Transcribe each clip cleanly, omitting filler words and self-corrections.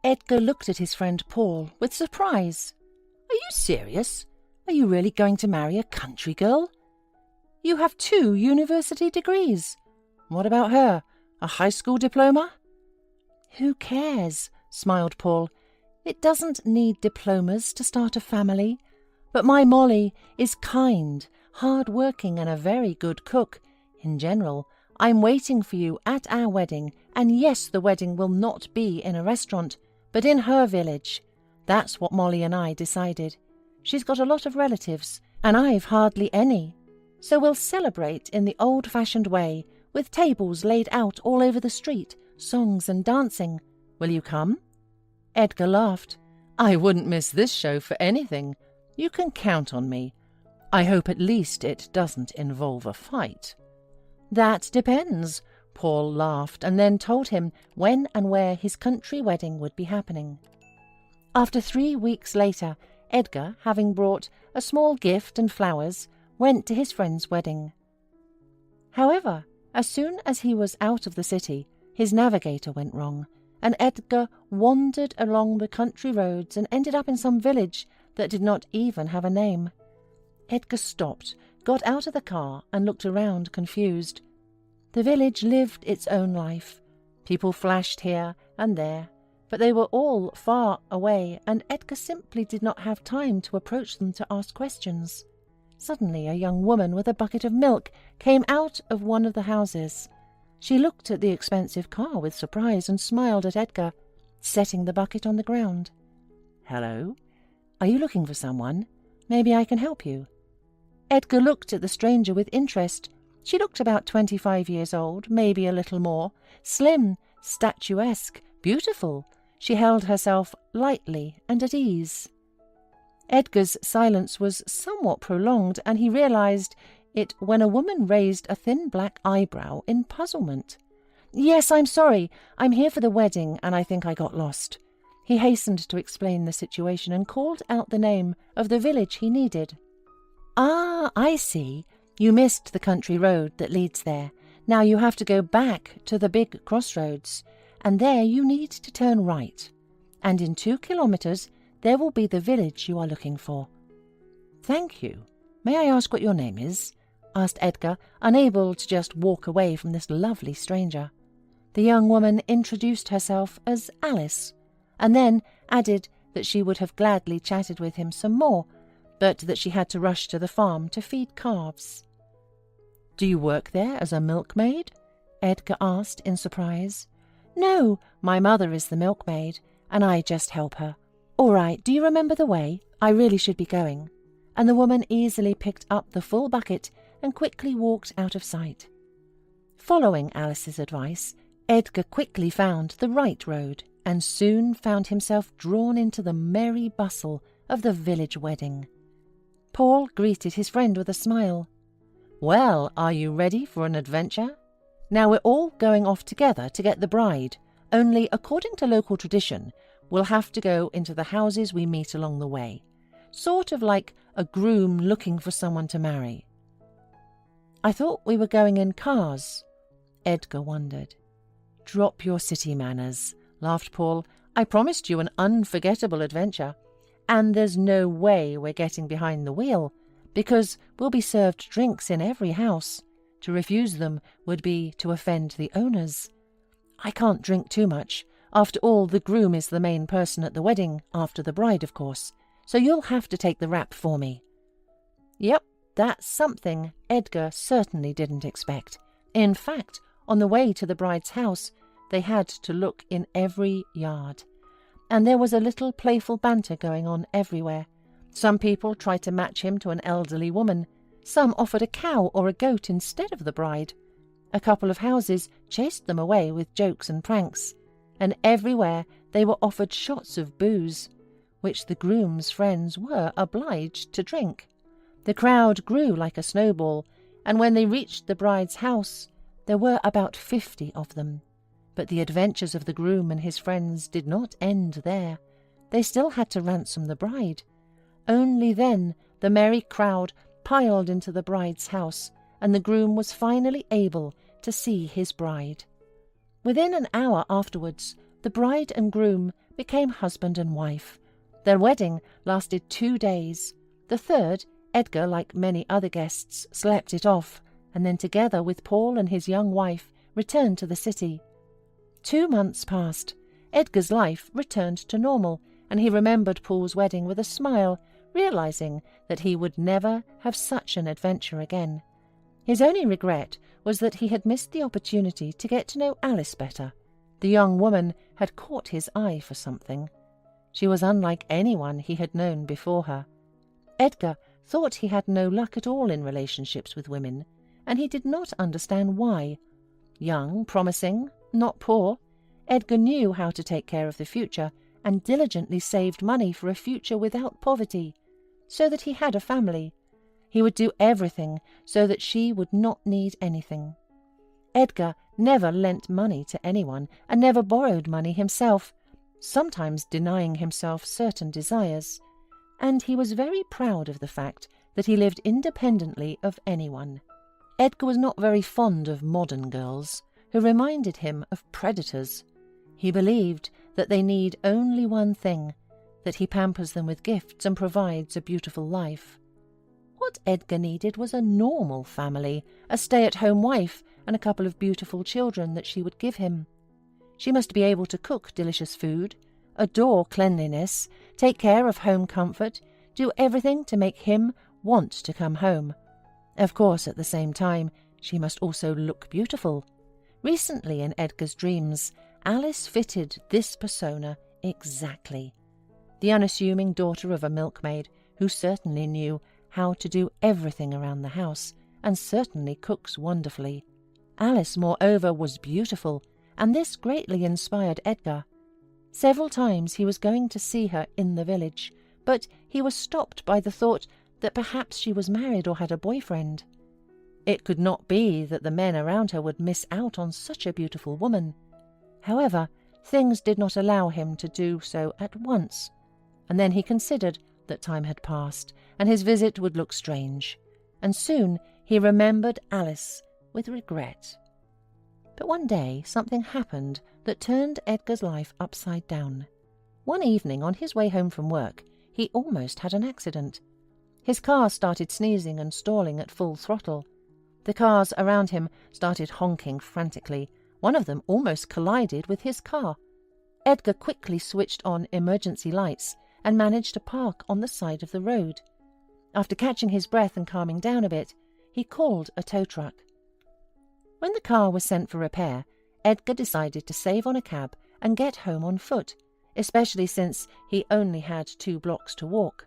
Edgar looked at his friend Paul with surprise. "Are you serious? Are you really going to marry a country girl? You have 2 university degrees. What about her? A high school diploma?" "Who cares?" smiled Paul. "It doesn't need diplomas to start a family. But my Molly is kind, hard-working, and a very good cook. In general, I'm waiting for you at our wedding, and yes, the wedding will not be in a restaurant, but in her village. That's what Molly and I decided. She's got a lot of relatives, and I've hardly any. So we'll celebrate in the old-fashioned way, with tables laid out all over the street, songs and dancing. Will you come?" Edgar laughed. "I wouldn't miss this show for anything. You can count on me. I hope at least it doesn't involve a fight." "That depends." Paul laughed and then told him when and where his country wedding would be happening. After 3 weeks later, Edgar, having brought a small gift and flowers, went to his friend's wedding. However, as soon as he was out of the city, his navigator went wrong, and Edgar wandered along the country roads and ended up in some village that did not even have a name. Edgar stopped, got out of the car, and looked around confused. The village lived its own life. People flashed here and there, but they were all far away, and Edgar simply did not have time to approach them to ask questions. Suddenly a young woman with a bucket of milk came out of one of the houses. She looked at the expensive car with surprise and smiled at Edgar, setting the bucket on the ground. "Hello? Are you looking for someone? Maybe I can help you." Edgar looked at the stranger with interest. She looked about 25 years old, maybe a little more, slim, statuesque, beautiful. She held herself lightly and at ease. Edgar's silence was somewhat prolonged, and he realized it when a woman raised a thin black eyebrow in puzzlement. "Yes, I'm sorry. I'm here for the wedding, and I think I got lost." He hastened to explain the situation and called out the name of the village he needed. "Ah, I see. You missed the country road that leads there. Now you have to go back to the big crossroads, and there you need to turn right. And in 2 kilometers, there will be the village you are looking for." "Thank you. May I ask what your name is?" asked Edgar, unable to just walk away from this lovely stranger. The young woman introduced herself as Alice, and then added that she would have gladly chatted with him some more, but that she had to rush to the farm to feed calves. "Do you work there as a milkmaid?" Edgar asked in surprise. "No, my mother is the milkmaid, and I just help her. All right, do you remember the way? I really should be going." And the woman easily picked up the full bucket and quickly walked out of sight. Following Alice's advice, Edgar quickly found the right road and soon found himself drawn into the merry bustle of the village wedding. Paul greeted his friend with a smile. "Well, are you ready for an adventure? Now we're all going off together to get the bride, only according to local tradition, we'll have to go into the houses we meet along the way, sort of like a groom looking for someone to marry." "I thought we were going in cars." Edgar wondered. "Drop your city manners," laughed Paul. "I promised you an unforgettable adventure, and there's no way we're getting behind the wheel, because we'll be served drinks in every house. To refuse them would be to offend the owners. I can't drink too much. After all, the groom is the main person at the wedding, after the bride, of course, so you'll have to take the rap for me." Yep, that's something Edgar certainly didn't expect. In fact, on the way to the bride's house, they had to look in every yard. And there was a little playful banter going on everywhere. Some people tried to match him to an elderly woman. Some offered a cow or a goat instead of the bride. A couple of houses chased them away with jokes and pranks. And everywhere they were offered shots of booze, which the groom's friends were obliged to drink. The crowd grew like a snowball, and when they reached the bride's house, there were about 50 of them. But the adventures of the groom and his friends did not end there. They still had to ransom the bride. Only then the merry crowd piled into the bride's house, and the groom was finally able to see his bride. Within an hour afterwards, the bride and groom became husband and wife. Their wedding lasted 2 days. The third, Edgar, like many other guests, slept it off, and then together with Paul and his young wife returned to the city. 2 months passed. Edgar's life returned to normal, and he remembered Paul's wedding with a smile, realizing that he would never have such an adventure again. His only regret was that he had missed the opportunity to get to know Alice better. The young woman had caught his eye for something. She was unlike anyone he had known before her. Edgar thought he had no luck at all in relationships with women, and he did not understand why. Young, promising, not poor, Edgar knew how to take care of the future and diligently saved money for a future without poverty, so that he had a family. He would do everything so that she would not need anything. Edgar never lent money to anyone and never borrowed money himself, sometimes denying himself certain desires, and he was very proud of the fact that he lived independently of anyone. Edgar was not very fond of modern girls, who reminded him of predators. He believed that they need only one thing, that he pampers them with gifts and provides a beautiful life. What Edgar needed was a normal family, a stay-at-home wife, and a couple of beautiful children that she would give him. She must be able to cook delicious food, adore cleanliness, take care of home comfort, do everything to make him want to come home. Of course, at the same time, she must also look beautiful. Recently, in Edgar's dreams, Alice fitted this persona exactly. The unassuming daughter of a milkmaid who certainly knew how to do everything around the house and certainly cooks wonderfully. Alice, moreover, was beautiful, and this greatly inspired Edgar. Several times he was going to see her in the village, but he was stopped by the thought that perhaps she was married or had a boyfriend. It could not be that the men around her would miss out on such a beautiful woman. However, things did not allow him to do so at once, and then he considered that time had passed, and his visit would look strange, and soon he remembered Alice with regret. But one day something happened that turned Edgar's life upside down. One evening, on his way home from work, he almost had an accident. His car started sneezing and stalling at full throttle. The cars around him started honking frantically. One of them almost collided with his car. Edgar quickly switched on emergency lights and managed to park on the side of the road. After catching his breath and calming down a bit, he called a tow truck. When the car was sent for repair, Edgar decided to save on a cab and get home on foot, especially since he only had 2 blocks to walk.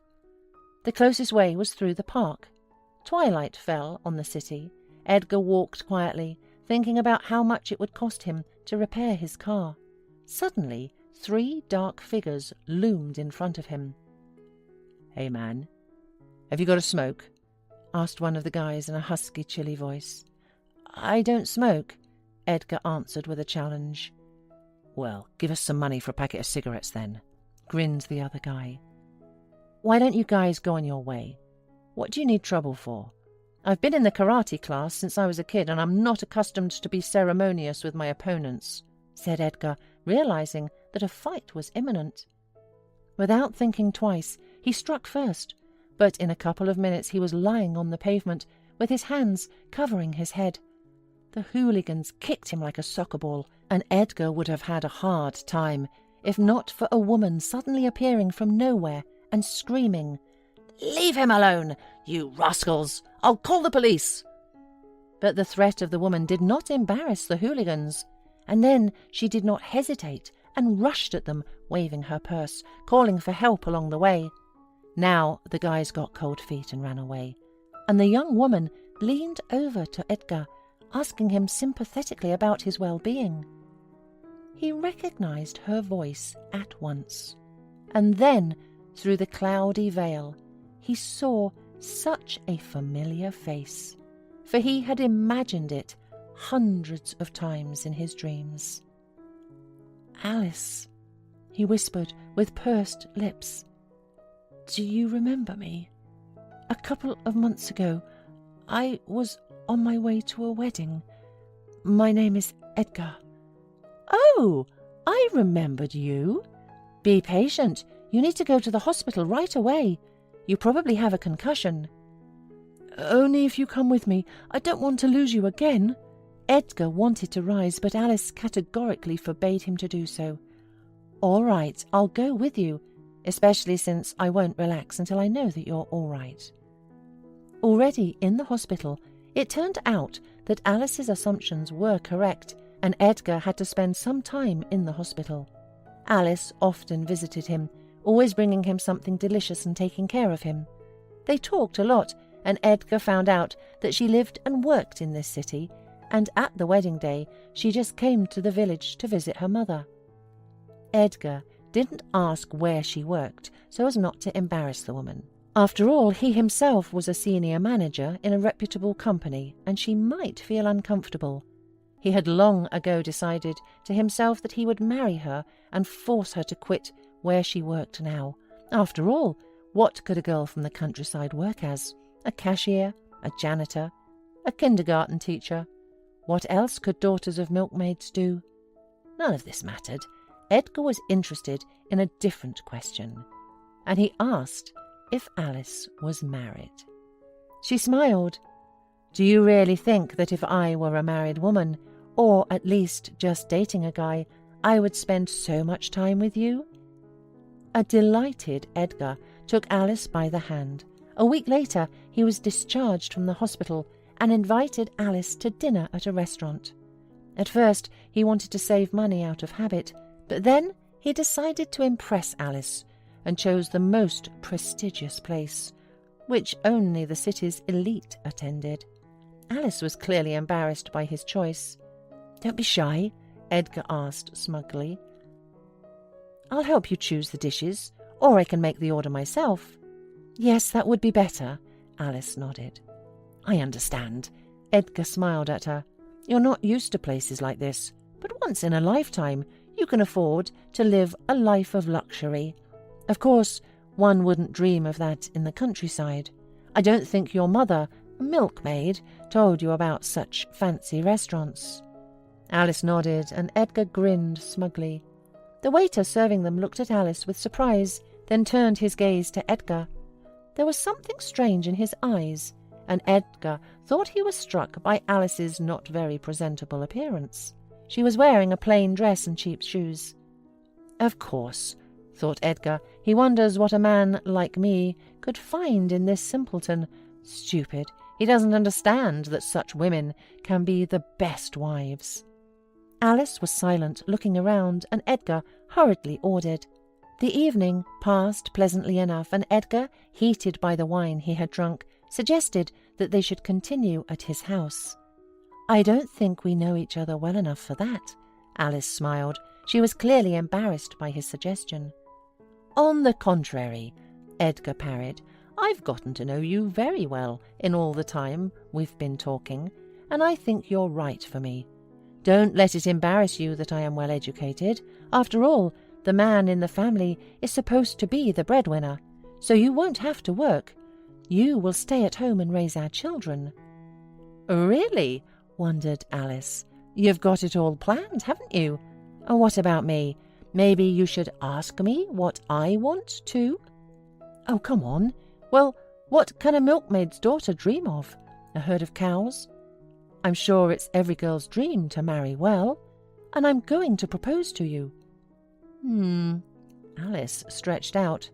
The closest way was through the park. Twilight fell on the city. Edgar walked quietly, thinking about how much it would cost him to repair his car. Suddenly, 3 dark figures loomed in front of him. "Hey, man, have you got a smoke?" asked one of the guys in a husky, chilly voice. "I don't smoke," Edgar answered with a challenge. "Well, give us some money for a packet of cigarettes then," grinned the other guy. "Why don't you guys go on your way? What do you need trouble for? I've been in the karate class since I was a kid, and I'm not accustomed to be ceremonious with my opponents," said Edgar, realizing that a fight was imminent. Without thinking twice, he struck first, but in a couple of minutes he was lying on the pavement with his hands covering his head. The hooligans kicked him like a soccer ball, and Edgar would have had a hard time if not for a woman suddenly appearing from nowhere and screaming, "Leave him alone, you rascals! I'll call the police!" But the threat of the woman did not embarrass the hooligans, and then she did not hesitate and rushed at them, waving her purse, calling for help along the way. Now the guys got cold feet and ran away, and the young woman leaned over to Edgar, asking him sympathetically about his well-being. He recognized her voice at once, and then, through the cloudy veil, he saw such a familiar face, for he had imagined it hundreds of times in his dreams. "Alice," he whispered with pursed lips, "do you remember me? A couple of months ago, I was on my way to a wedding. My name is Edgar." "Oh, I remembered you," Be patient. You need to go to the hospital right away. You probably have a concussion. Only if you come with me. I don't want to lose you again. Edgar wanted to rise, but Alice categorically forbade him to do so. All right, I'll go with you, especially since I won't relax until I know that you're all right. Already in the hospital, it turned out that Alice's assumptions were correct, and Edgar had to spend some time in the hospital. Alice often visited him, always bringing him something delicious and taking care of him. They talked a lot, and Edgar found out that she lived and worked in this city, and at the wedding day she just came to the village to visit her mother. Edgar didn't ask where she worked so as not to embarrass the woman. After all, he himself was a senior manager in a reputable company, and she might feel uncomfortable. He had long ago decided to himself that he would marry her and force her to quit where she worked now. After all, what could a girl from the countryside work as? A cashier, a janitor, a kindergarten teacher? What else could daughters of milkmaids do? None of this mattered. Edgar was interested in a different question, and he asked if Alice was married. She smiled. Do you really think that if I were a married woman, or at least just dating a guy, I would spend so much time with you? A delighted Edgar took Alice by the hand. A week later, he was discharged from the hospital and invited Alice to dinner at a restaurant. At first, he wanted to save money out of habit, but then he decided to impress Alice and chose the most prestigious place, which only the city's elite attended. Alice was clearly embarrassed by his choice. Don't be shy, Edgar asked smugly. I'll help you choose the dishes, or I can make the order myself. Yes, that would be better, Alice nodded. I understand. Edgar smiled at her. You're not used to places like this, but once in a lifetime you can afford to live a life of luxury. Of course, one wouldn't dream of that in the countryside. I don't think your mother, a milkmaid, told you about such fancy restaurants. Alice nodded, and Edgar grinned smugly. The waiter serving them looked at Alice with surprise, then turned his gaze to Edgar. There was something strange in his eyes, and Edgar thought he was struck by Alice's not very presentable appearance. She was wearing a plain dress and cheap shoes. Of course, thought Edgar, he wonders what a man like me could find in this simpleton. Stupid, he doesn't understand that such women can be the best wives. Alice was silent, looking around, and Edgar hurriedly ordered. The evening passed pleasantly enough, and Edgar, heated by the wine he had drunk, suggested that they should continue at his house. I don't think we know each other well enough for that, Alice smiled. She was clearly embarrassed by his suggestion. On the contrary, Edgar parried, I've gotten to know you very well in all the time we've been talking, and I think you're right for me. Don't let it embarrass you that I am well educated. After all, the man in the family is supposed to be the breadwinner, so you won't have to work. You will stay at home and raise our children. Really? Wondered Alice. You've got it all planned, haven't you? Oh, what about me? Maybe you should ask me what I want, too? Oh, come on. Well, what can a milkmaid's daughter dream of? A herd of cows? I'm sure it's every girl's dream to marry well, and I'm going to propose to you. Alice stretched out.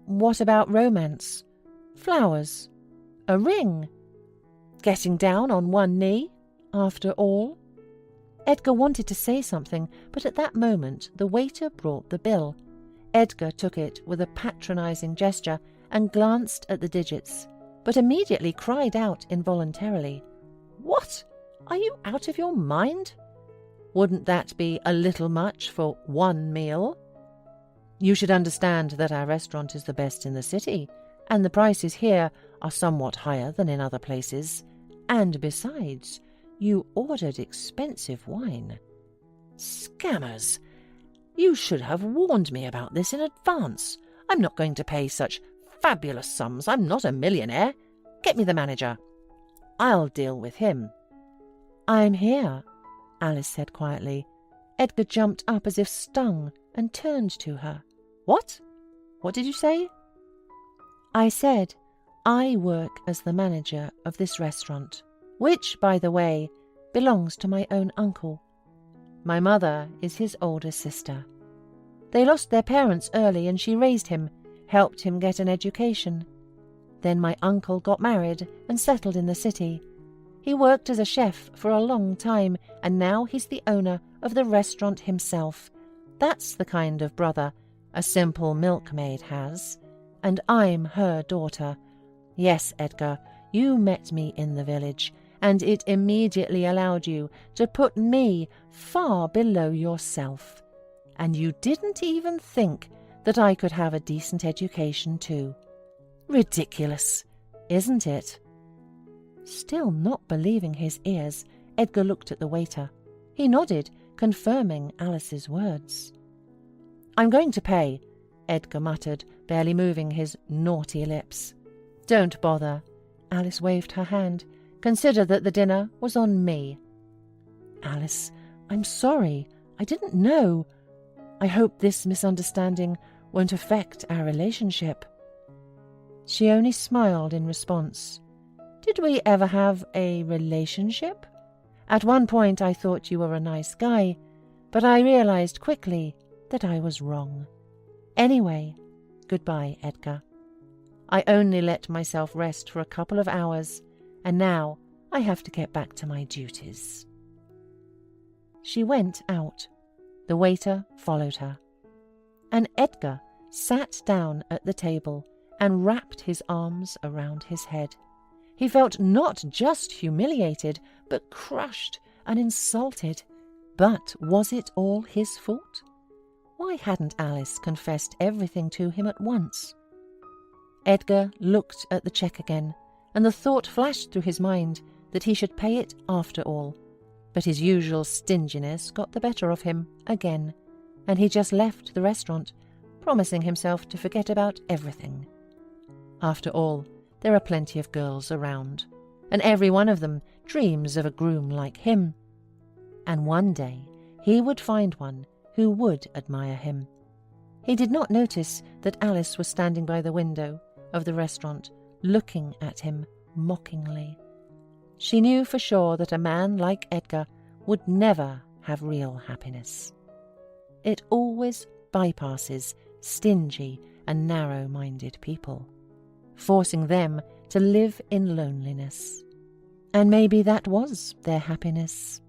What about romance? Flowers? A ring? Getting down on one knee, after all? Edgar wanted to say something, but at that moment the waiter brought the bill. Edgar took it with a patronizing gesture and glanced at the digits, but immediately cried out involuntarily. What? Are you out of your mind? Wouldn't that be a little much for one meal? You should understand that our restaurant is the best in the city, and the prices here are somewhat higher than in other places. And besides, you ordered expensive wine. Scammers! You should have warned me about this in advance. I'm not going to pay such fabulous sums. I'm not a millionaire. Get me the manager. I'll deal with him. I'm here, Alice said quietly. Edgar jumped up as if stung and turned to her. What? What did you say? I said I work as the manager of this restaurant, which, by the way, belongs to my own uncle. My mother is his older sister. They lost their parents early and she raised him, helped him get an education. Then my uncle got married and settled in the city. He worked as a chef for a long time and now he's the owner of the restaurant himself. That's the kind of brother a simple milkmaid has. And I'm her daughter. Yes, Edgar, you met me in the village, and it immediately allowed you to put me far below yourself. And you didn't even think that I could have a decent education too. Ridiculous, isn't it? Still not believing his ears, Edgar looked at the waiter. He nodded, confirming Alice's words. I'm going to pay, Edgar muttered, barely moving his naughty lips. Don't bother. Alice waved her hand. Consider that the dinner was on me. Alice, I'm sorry. I didn't know. I hope this misunderstanding won't affect our relationship. She only smiled in response. Did we ever have a relationship? At one point I thought you were a nice guy, but I realized quickly that I was wrong. Anyway, goodbye, Edgar. I only let myself rest for a couple of hours, and now I have to get back to my duties. She went out. The waiter followed her. And Edgar sat down at the table and wrapped his arms around his head. He felt not just humiliated, but crushed and insulted. But was it all his fault? Why hadn't Alice confessed everything to him at once? Edgar looked at the cheque again, and the thought flashed through his mind that he should pay it after all. But his usual stinginess got the better of him again, and he just left the restaurant, promising himself to forget about everything. After all, there are plenty of girls around, and every one of them dreams of a groom like him. And one day he would find one who would admire him. He did not notice that Alice was standing by the window of the restaurant, looking at him mockingly. She knew for sure that a man like Edgar would never have real happiness. It always bypasses stingy and narrow-minded people, forcing them to live in loneliness. And maybe that was their happiness.